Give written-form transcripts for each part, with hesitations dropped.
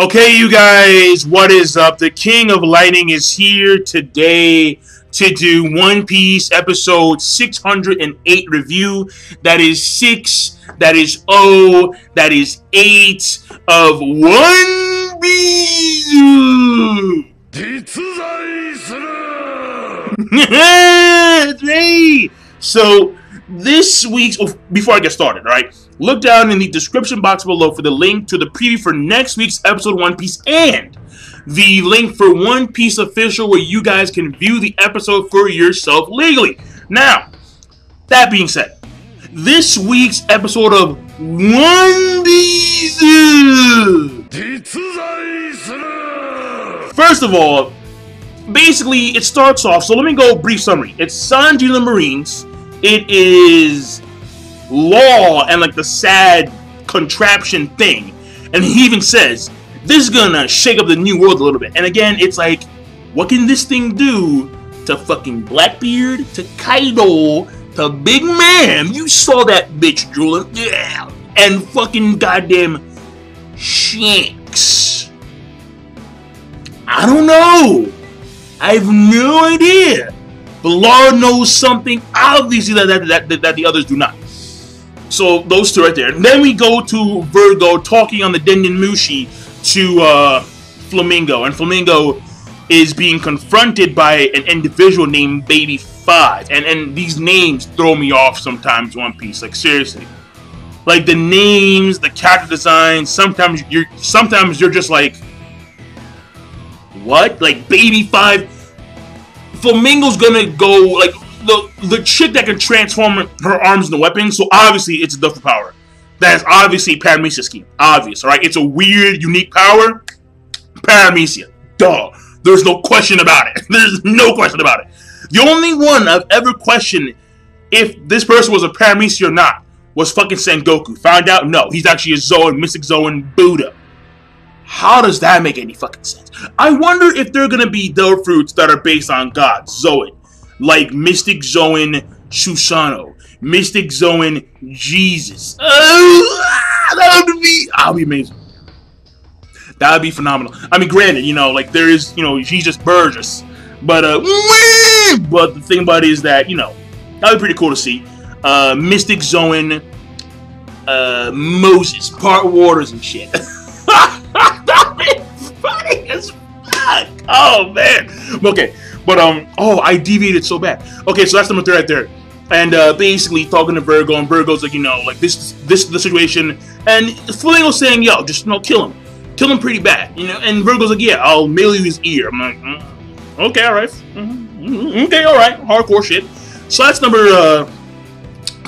Okay, you guys, what is up? The King of Lightning is here today to do One Piece episode 608 review. That is 6, that is O, that is 8 of One Piece. So this week's, before I get started, right? Look down in the description box below for the link to the preview for next week's episode of One Piece and the link for One Piece Official where you guys can view the episode for yourself legally. Now, that being said, this week's episode of One Piece. First of all, basically it starts off, so let me go brief summary. It's Sanji and the Marines. It is Law and like the sad contraption thing, and he even says this is gonna shake up the new world a little bit. And again, it's like, what can this thing do to fucking Blackbeard, to Kaido, to Big Man? You saw that bitch drooling, yeah, and fucking goddamn Shanks. I don't know. I have no idea. But Law knows something obviously that the others do not. So those two right there. And then we go to Virgo talking on the Denden Mushi to Flamingo. And Flamingo is being confronted by an individual named Baby 5. And these names throw me off sometimes, One Piece. Like, seriously. Like, the names, the character design, sometimes you're just like, what? Like, Baby 5. Flamingo's gonna go, like, the chick that can transform her arms into weapons, so obviously it's a Doflamingo power. That is obviously Paramecia scheme. Obvious, alright? It's a weird, unique power. Paramecia. Duh. There's no question about it. There's no question about it. The only one I've ever questioned if this person was a Paramecia or not was fucking Sengoku. Found out? No. He's actually a Zoan, Mystic Zoan Buddha. How does that make any fucking sense? I wonder if there are gonna be Devil Fruits that are based on gods, Zoan. Like Mystic Zoan Susano, Mystic Zoan Jesus. That would be amazing. That would be phenomenal. I mean, granted, you know, like there is, you know, Jesus Burgess, but the thing about it is that, you know, that would be pretty cool to see. Mystic Zoan Moses, part waters and shit. That would be funny as fuck. Oh man. Okay. But, oh, I deviated so bad. Okay, so that's number 3 right there. And, basically talking to Virgo, and Virgo's like, you know, like, this is the situation. And Flamingo's saying, yo, just, you know, kill him. Kill him pretty bad, you know? And Virgo's like, yeah, I'll mail you his ear. I'm like, okay, alright. Okay, alright. Hardcore shit. So that's number,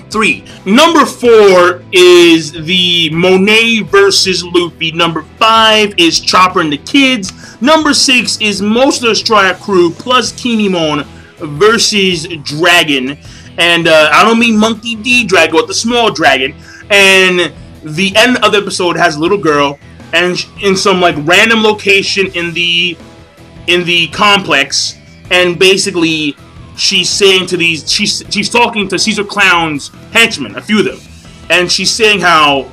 3. Number 4 is the Monet versus Luffy. Number 5 is Chopper and the Kids. Number 6 is most of the Strike Crew plus Kinemon versus Dragon. And I don't mean Monkey D. Dragon, but the small dragon. And the end of the episode has a little girl and in some like random location in the complex, and basically she's saying to these, she's talking to Caesar Clown's henchmen, a few of them, and she's saying how,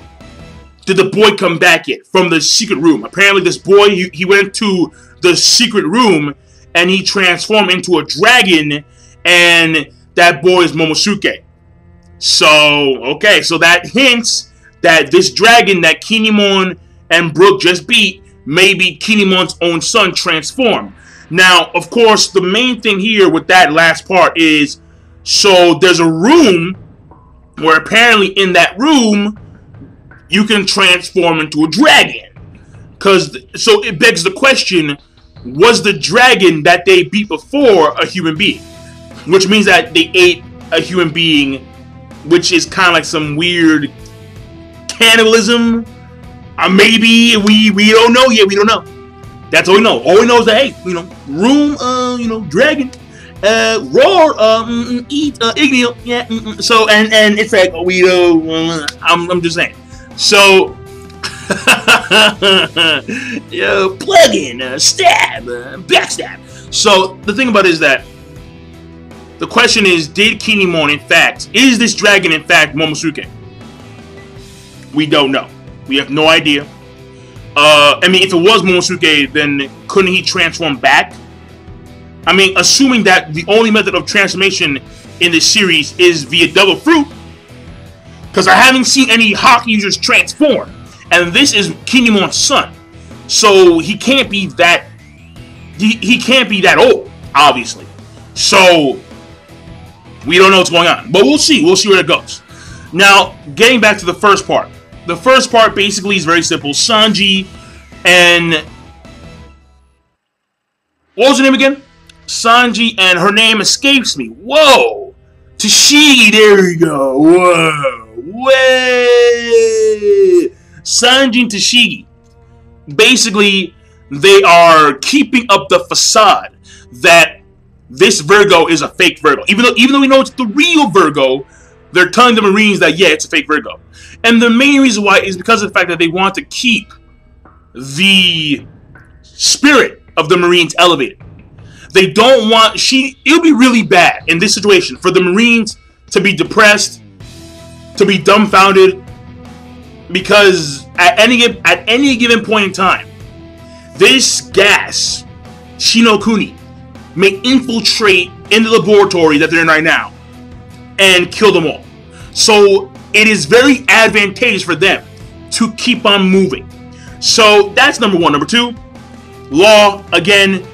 did the boy come back yet from the secret room? Apparently this boy, he went to the secret room and he transformed into a dragon, and that boy is Momosuke. So, okay, so that hints that this dragon that Kinemon and Brook just beat may be Kinemon's own son transformed. Now, of course, the main thing here with that last part is, so there's a room where apparently in that room you can transform into a dragon. So it begs the question, was the dragon that they beat before a human being? Which means that they ate a human being, which is kind of like some weird cannibalism. Maybe we don't know yet. We don't know. That's all we know. All we know is that, hey, you know, room, you know, dragon, roar, eat, Igneo, yeah. So and it's like we I'm just saying. So, yo, plug in, stab, backstab. So the thing about it is that the question is, did Kinemon in fact, is this dragon in fact Momosuke? We don't know. We have no idea. I mean, if it was Momosuke, then couldn't he transform back? I mean, assuming that the only method of transformation in this series is via double fruit, because I haven't seen any Haki users transform, and this is Kinemon's son, so he can't be that. He can't be that old, obviously. So we don't know what's going on, but we'll see. We'll see where it goes. Now, getting back to the first part. The first part basically is very simple. Sanji and what was her name again? Sanji, and her name escapes me. Whoa, Tashigi. There we go. Whoa, way. Sanji and Tashigi. Basically, they are keeping up the facade that this Virgo is a fake Virgo. Even though we know it's the real Virgo, they're telling the Marines that, yeah, it's a fake Virgo. And the main reason why is because of the fact that they want to keep the spirit of the Marines elevated. They don't want... It'll be really bad in this situation for the Marines to be depressed, to be dumbfounded, because at any given point in time, this gas, Shinokuni, may infiltrate in the laboratory that they're in right now and kill them all. So it is very advantageous for them to keep on moving. So that's number one. Number two, Law. Again,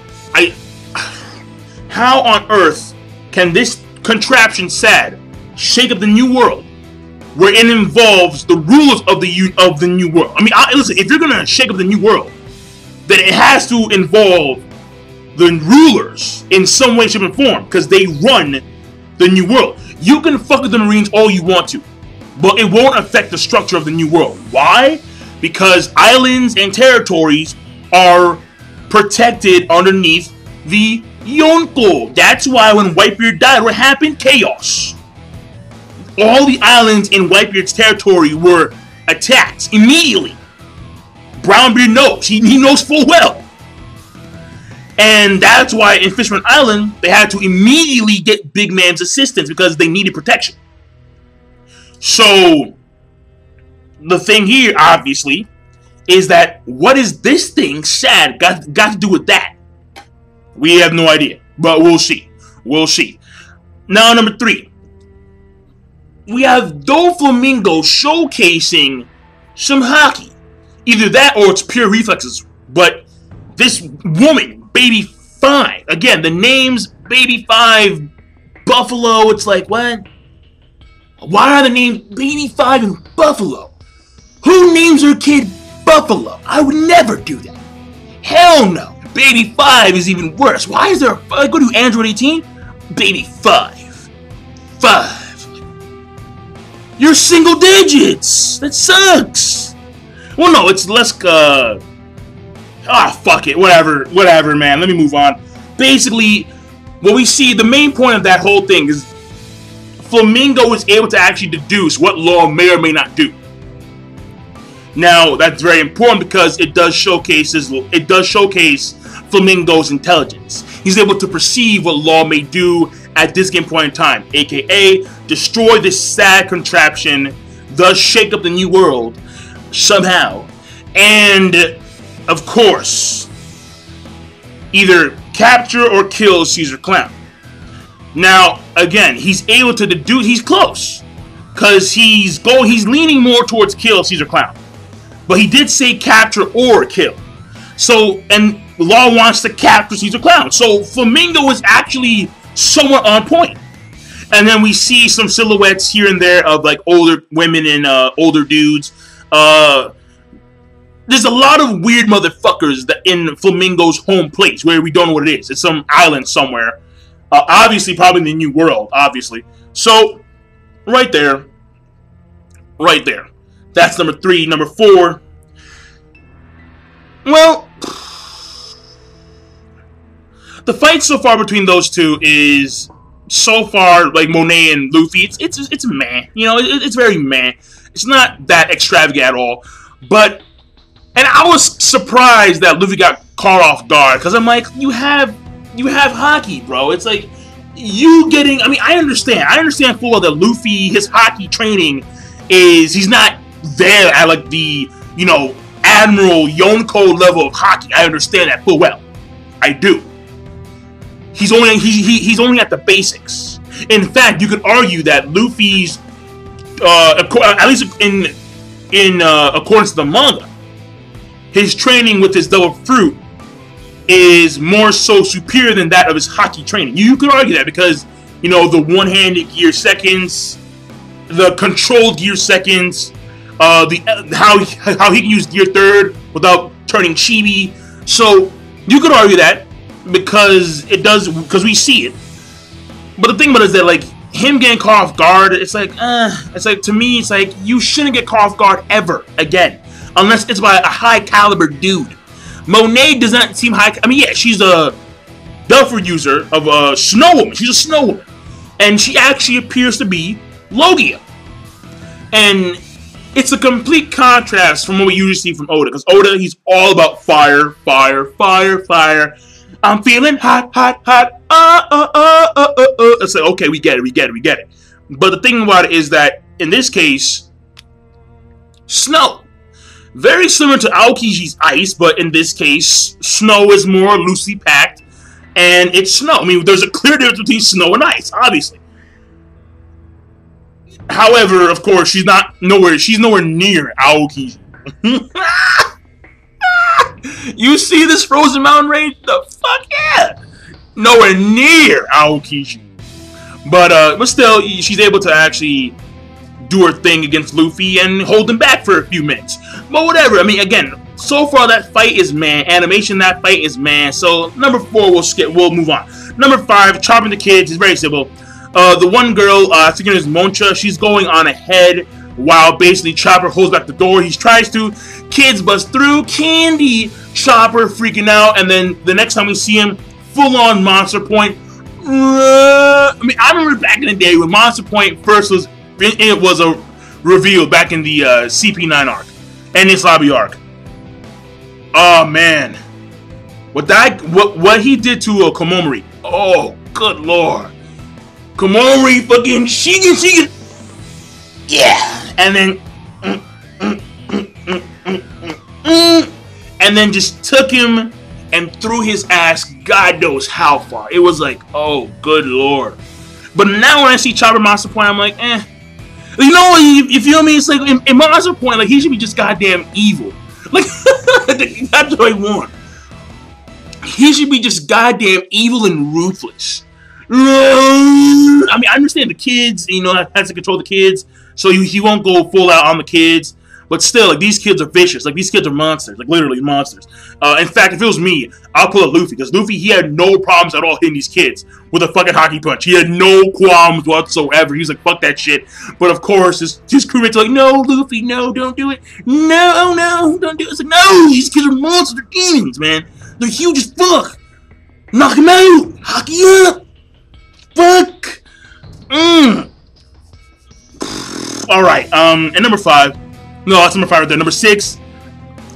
how on earth can this contraption SAD shake up the new world where it involves the rulers of the new world? I mean, listen, if you're gonna shake up the new world, then it has to involve the rulers in some way, shape, and form, because they run the new world. You can fuck with the Marines all you want to, but it won't affect the structure of the new world. Why? Because islands and territories are protected underneath the Yonko. That's why when Whitebeard died, what happened? Chaos. All the islands in Whitebeard's territory were attacked immediately. Brownbeard knows. He knows full well. And that's why in Fishman Island, they had to immediately get Big Man's assistance because they needed protection. So, the thing here, obviously, is that what is this thing, SAD, got to do with that? We have no idea, but we'll see. We'll see. Now, number three. We have Doflamingo showcasing some Haki. Either that or it's pure reflexes. But this woman, Baby 5. Again, the names Baby 5, Buffalo. It's like, what? Why are the names Baby 5 and Buffalo? Who names their kid Buffalo? I would never do that. Hell no. Baby 5 is even worse. Why is there I go to Android 18? Baby 5. 5. You're single digits. That sucks. Well, no, it's less, fuck it. Whatever, man. Let me move on. Basically, what we see, the main point of that whole thing is Flamingo is able to actually deduce what Law may or may not do. Now, that's very important because it does showcase Flamingo's intelligence. He's able to perceive what Law may do at this game point in time, aka destroy this SAD contraption, thus shake up the new world somehow, and of course, either capture or kill Caesar Clown. Now, again, he's able to deduce. He's close because he's leaning more towards kill Caesar Clown, but he did say capture or kill. So, and Law wants to capture Caesar Clown. So Flamingo is actually somewhat on point. And then we see some silhouettes here and there of like older women and older dudes. There's a lot of weird motherfuckers that in Flamingo's home place where we don't know what it is. It's some island somewhere. Obviously, probably in the New World, obviously. So, right there. Right there. That's number 3. Number 4. Well, the fight so far between those two is so far like Monet and Luffy. It's meh. You know, it's very meh. It's not that extravagant at all. But, and I was surprised that Luffy got caught off guard because I'm like, you have Haki, bro. It's like you getting. I mean, I understand full well that Luffy, his Haki training is he's not there at like the Admiral Yonko level of haki. I understand that full well. I do. He's only at the basics. In fact, you could argue that Luffy's, at least in accordance to the manga, his training with his double fruit is more so superior than that of his haki training. You could argue that because, you know, the one-handed gear seconds, the controlled gear seconds, how he can use gear third without turning chibi. So you could argue that because we see it. But the thing about it is that, like, him getting caught off guard, it's like to me, it's like you shouldn't get caught off guard ever again, unless it's by a high caliber dude. Monet does not seem high. I mean, yeah, she's a Duffer user of a Snow Woman. She's a Snow Woman, and she actually appears to be Logia. And it's a complete contrast from what we usually see from Oda, because Oda, he's all about fire, fire, fire, fire. I'm feeling hot, hot, hot. It's like, okay, we get it. But the thing about it is that in this case, snow. Very similar to Aokiji's ice, but in this case, snow is more loosely packed, and it's snow. I mean, there's a clear difference between snow and ice, obviously. However, of course, she's nowhere near Aokiji. You see this frozen mountain range? The fuck yeah! Nowhere near Aokiji. But still, she's able to actually do her thing against Luffy and hold him back for a few minutes. But whatever, I mean, again, so far that fight is man. Animation, that fight is man. So number 4, we'll move on. Number 5, chopping the kids is very simple. The one girl, I think it is Moncha, she's going on ahead while basically Chopper holds back the door. He tries to, kids bust through, Candy, Chopper freaking out, and then the next time we see him, full-on Monster Point. I mean, I remember back in the day when Monster Point first was a reveal back in the CP9 arc and this lobby arc. Oh man, what he did to Komomori. Oh, good lord. Komomori fucking Shigen. Yeah, and then just took him and threw his ass God knows how far. It was like, oh, good lord. But now when I see Chopper Monster Point, I'm like, eh. You know what? You feel me? It's like in Monster Point, like he should be just goddamn evil. Like that's what I want. He should be just goddamn evil and ruthless. I mean, I understand the kids, you know, has to control the kids, so he won't go full out on the kids. But still, like, these kids are vicious. Like, these kids are monsters. Like, literally monsters. In fact, if it was me, I'll pull a Luffy. Because Luffy, he had no problems at all hitting these kids with a fucking hockey punch. He had no qualms whatsoever. He was like, fuck that shit. But, of course, his crewmates are like, no, Luffy, no, don't do it. No, don't do it. It's like, no, these kids are monsters. They're demons, man. They're huge as fuck. Knock him out. Hockey up. Fuck. Alright, and number 5. No, that's number 5 right there. Number 6,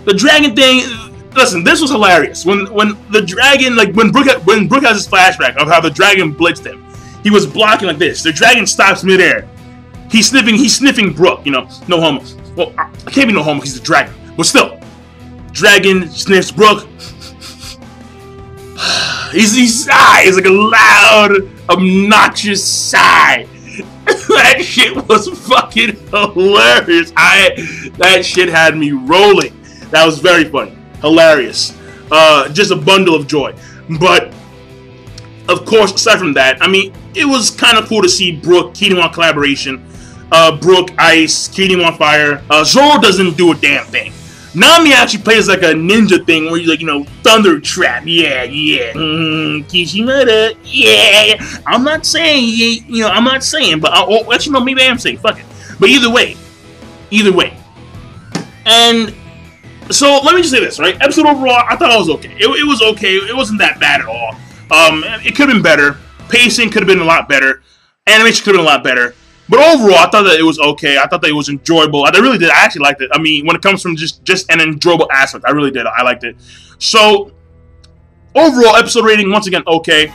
the dragon thing. Listen, this was hilarious. When the dragon, like when Brook has his flashback of how the dragon blitzed him, he was blocking like this. The dragon stops midair. He's sniffing Brook. You know, no homo. Well, I can't be no homo. He's the dragon, but still, dragon sniffs Brook. He sighs like a loud, obnoxious sigh. That shit was fucking hilarious. That shit had me rolling. That was very funny. Hilarious. Just a bundle of joy. But, of course, aside from that, I mean, it was kind of cool to see Brook, Kinemon collaboration. Brook, Ice, Kinemon Fire. Zoro doesn't do a damn thing. Nami actually plays like a ninja thing where he's like, you know, Thunder Trap, yeah, Kishimoto, yeah. I'm not saying, you know, I'm not saying, but actually, no, maybe I am saying, fuck it. But either way. And so let me just say this, right? Episode overall, I thought it was okay. It was okay. It wasn't that bad at all. It could have been better. Pacing could have been a lot better. Animation could have been a lot better. But overall, I thought that it was okay. I thought that it was enjoyable. I really did. I actually liked it. I mean, when it comes from just an enjoyable aspect, I really did. I liked it. So, overall, episode rating, once again, okay.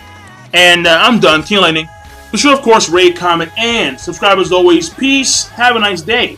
And I'm done. King Lightning. Be sure, of course, rate, comment, and subscribe as always. Peace. Have a nice day.